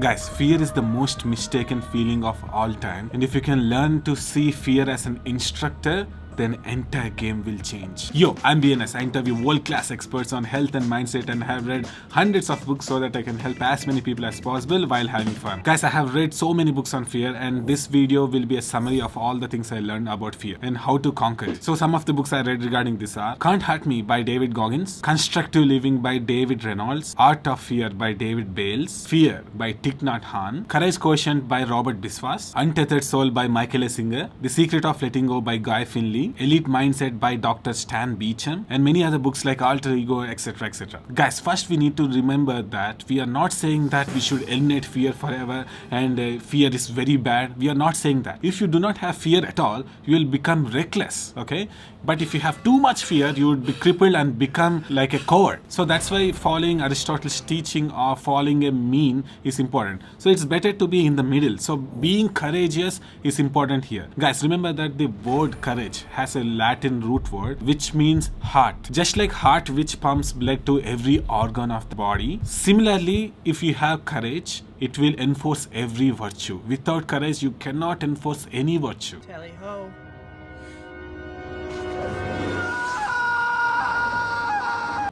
Guys, fear is the most mistaken feeling of all time, and if you can learn to see fear as an instructor, then entire game will change. Yo, I'm BNS. I interview world-class experts on health and mindset and have read hundreds of books so that I can help as many people as possible while having fun. Guys, I have read so many books on fear, and this video will be a summary of all the things I learned about fear and how to conquer it. So some of the books I read regarding this are Can't Hurt Me by David Goggins, Constructive Living by David Reynolds, Art of Fear by David Bales, Fear by Thich Nhat Hanh, Courage Quotient by Robert Biswas, Untethered Soul by Michael A. Singer, The Secret of Letting Go by Guy Finley, Elite Mindset by Dr. Stan Beacham, and many other books like Alter Ego, etc. etc. Guys, first we need to remember that we are not saying that we should eliminate fear forever and fear is very bad. We are not saying that. If you do not have fear at all, you will become reckless, okay? But if you have too much fear, you would be crippled and become like a coward. So that's why following Aristotle's teaching or following a mean is important. So it's better to be in the middle. So being courageous is important here. Guys, remember that the word courage has a Latin root word which means heart. Just like heart which pumps blood to every organ of the body, similarly, if you have courage, it will enforce every virtue. Without courage, you cannot enforce any virtue. Tally ho.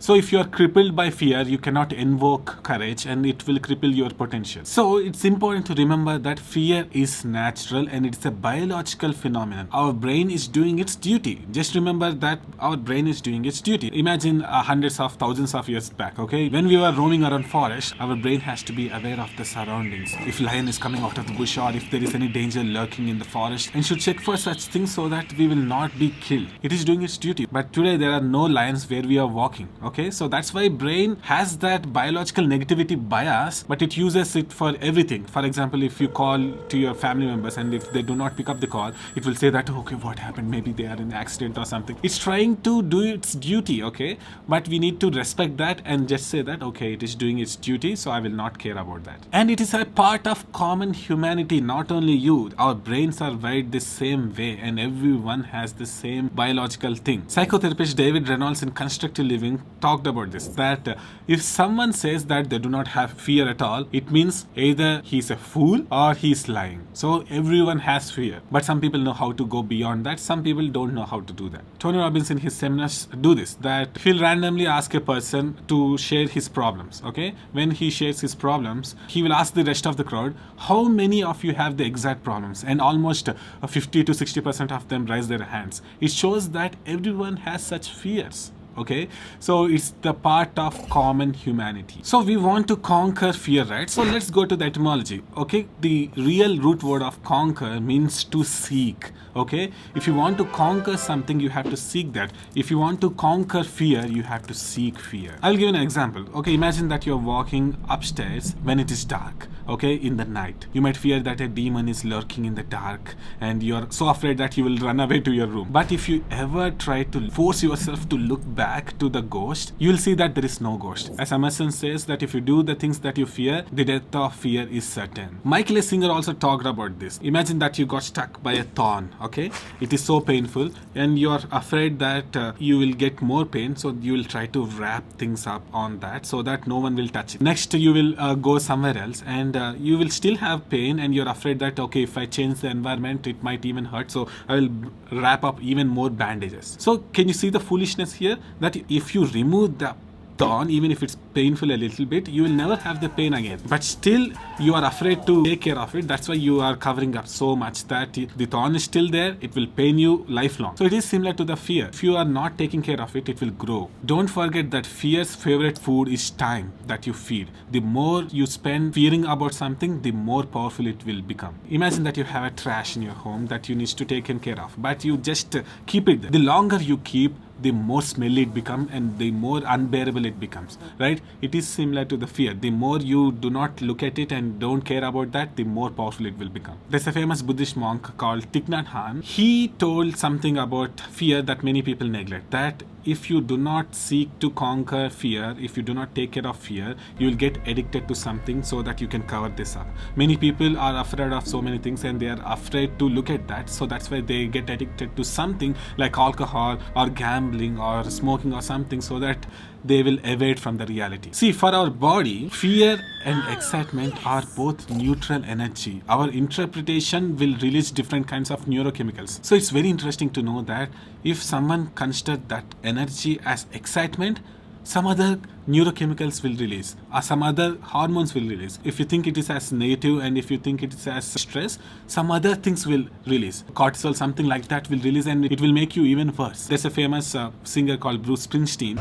So if you are crippled by fear, you cannot invoke courage and it will cripple your potential. So it's important to remember that fear is natural and it's a biological phenomenon. Our brain is doing its duty. Just remember that our brain is doing its duty. Imagine hundreds of thousands of years back, okay? When we were roaming around forest, our brain has to be aware of the surroundings. If lion is coming out of the bush or if there is any danger lurking in the forest, and should check for such things so that we will not be killed. It is doing its duty. But today there are no lions where we are walking, okay? So that's why brain has that biological negativity bias, but it uses it for everything. For example, if you call to your family members and if they do not pick up the call, it will say that, okay, what happened? Maybe they are in an accident or something. It's trying to do its duty, okay? But we need to respect that and just say that, okay, it is doing its duty, so I will not care about that. And it is a part of common humanity, not only you. Our brains are wired the same way and everyone has the same biological thing. Psychotherapist David Reynolds in Constructive Living talked about this, that if someone says that they do not have fear at all, it means either he's a fool or he's lying. So everyone has fear, but some people know how to go beyond that. Some people don't know how to do that. Tony Robbins in his seminars do this, that he'll randomly ask a person to share his problems, okay? When he shares his problems, he will ask the rest of the crowd, how many of you have the exact problems? And almost 50 to 60% of them raise their hands. It shows that everyone has such fears. Okay, so it's the part of common humanity. So we want to conquer fear, right? So let's go to the etymology. Okay, the real root word of conquer means to seek. Okay, if you want to conquer something, you have to seek that. If you want to conquer fear, you have to seek fear. I'll give an example. Okay, imagine that you're walking upstairs when it is dark, okay, in the night. You might fear that a demon is lurking in the dark and you're so afraid that you will run away to your room. But if you ever try to force yourself to look back to the ghost, you will see that there is no ghost. As Emerson says, that if you do the things that you fear, the death of fear is certain. Michael A. Singer also talked about this. Imagine that you got stuck by a thorn, okay? It is so painful and you're afraid that you will get more pain, so you will try to wrap things up on that so that no one will touch it. Next, you will go somewhere else and you will still have pain and you're afraid that, okay, if I change the environment, it might even hurt, so I will wrap up even more bandages. So can you see the foolishness here? That if you remove the thorn, even if it's painful a little bit, you will never have the pain again. But still, you are afraid to take care of it. That's why you are covering up so much that the thorn is still there. It will pain you lifelong. So it is similar to the fear. If you are not taking care of it, it will grow. Don't forget that fear's favorite food is time that you feed. The more you spend fearing about something, the more powerful it will become. Imagine that you have a trash in your home that you need to take care of, but you just keep it there. The longer you keep, the more smelly it becomes and the more unbearable it becomes, right? It is similar to the fear. The more you do not look at it and don't care about that, the more powerful it will become. There's a famous Buddhist monk called Thich Nhat Hanh. He told something about fear that many people neglect, that if you do not seek to conquer fear, if you do not take care of fear, you will get addicted to something so that you can cover this up. Many people are afraid of so many things and they are afraid to look at that, so that's why they get addicted to something like alcohol or gambling gambling or smoking or something, so that they will evade from the reality. See, for our body, fear and excitement are both neutral energy. Our interpretation will release different kinds of neurochemicals. So it's very interesting to know that if someone considers that energy as excitement, some other neurochemicals will release, or some other hormones will release. If you think it is as negative and if you think it is as stress, some other things will release. Cortisol, something like that will release, and it will make you even worse. There's a famous singer called Bruce Springsteen.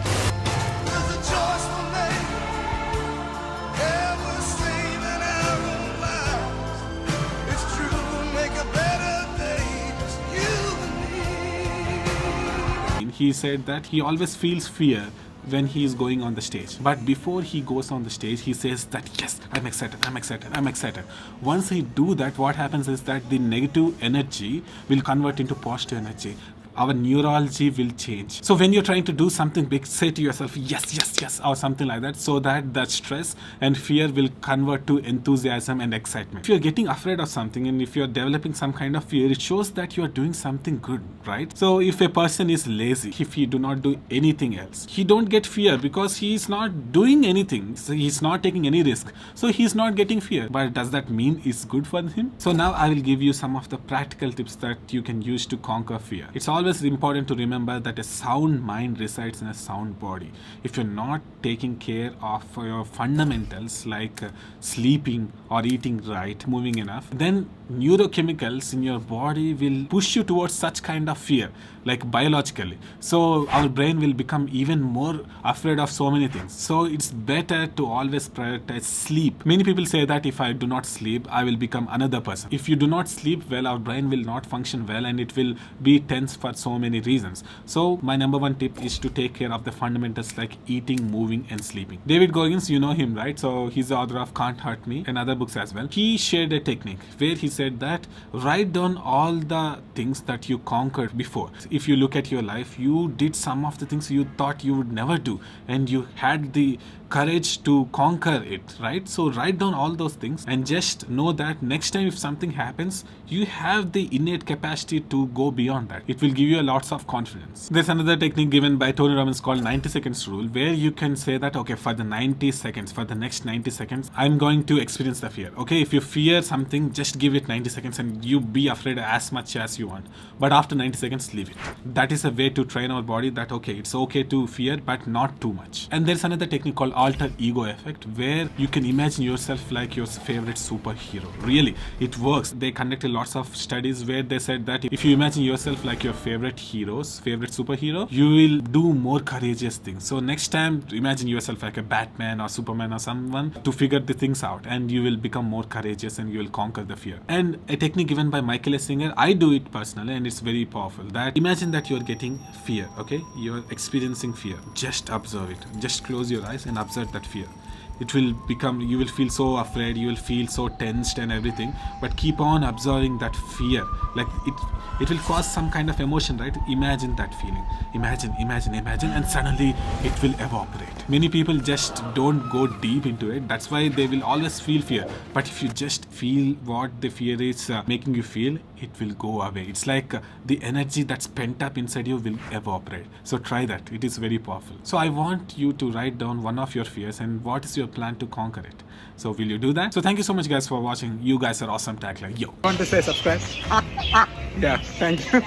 He said that he always feels fear when he is going on the stage, but before he goes on the stage he says that yes, I'm excited. Once he do that, what happens is that the negative energy will convert into positive energy. Our neurology will change. So when you're trying to do something big, say to yourself yes, or something like that, so that the stress and fear will convert to enthusiasm and excitement. If you're getting afraid of something and if you're developing some kind of fear, it shows that you're doing something good, right? So if a person is lazy, if he do not do anything else, he don't get fear because he's not doing anything. So he's not taking any risk, so he's not getting fear. But does that mean it's good for him? So now I will give you some of the practical tips that you can use to conquer fear. It's always important to remember that a sound mind resides in a sound body. If you're not taking care of your fundamentals like sleeping or eating right, moving enough, then neurochemicals in your body will push you towards such kind of fear, like biologically. So our brain will become even more afraid of so many things. So it's better to always prioritize sleep. Many people say that if I do not sleep, I will become another person. If you do not sleep well, our brain will not function well and it will be tense for so many reasons. So my number one tip is to take care of the fundamentals like eating, moving and sleeping. David Goggins, you know him, right? So he's the author of Can't Hurt Me and other books as well. He shared a technique where he said that write down all the things that you conquered before. If you look at your life, you did some of the things you thought you would never do and you had the courage to conquer it, right? So write down all those things and just know that next time if something happens, you have the innate capacity to go beyond that. It will give you lots of confidence. There's another technique given by Tony Robbins called 90 seconds rule, where you can say that okay, for the next 90 seconds I'm going to experience the fear. Okay, if you fear something, just give it 90 seconds and you be afraid as much as you want, but after 90 seconds leave it. That is a way to train our body that okay, it's okay to fear but not too much. And there's another technique called alter ego effect, where you can imagine yourself like your favorite superhero. Really, it works. They conducted lots of studies where they said that if you imagine yourself like your favorite superhero, you will do more courageous things. So next time imagine yourself like a Batman or Superman or someone to figure the things out, and you will become more courageous and you will conquer the fear. And a technique given by Michael Singer, I do it personally and it's very powerful, that imagine that you're getting fear. Okay, you're experiencing fear, just observe it. Just close your eyes and observe that fear. It will become, you will feel so afraid, you will feel so tensed and everything, but keep on observing that fear. Like it will cause some kind of emotion, right? Imagine that feeling. Imagine, and suddenly it will evaporate. Many people just don't go deep into it. That's why they will always feel fear. But if you just feel what the fear is making you feel, it will go away. It's like the energy that's pent up inside you will evaporate. So try that. It is very powerful. So I want you to write down one of your fears and what is your plan to conquer it. So will you do that? So thank you so much guys for watching. You guys are awesome. Tagline. Yo. Want to say subscribe? Yeah, thank you.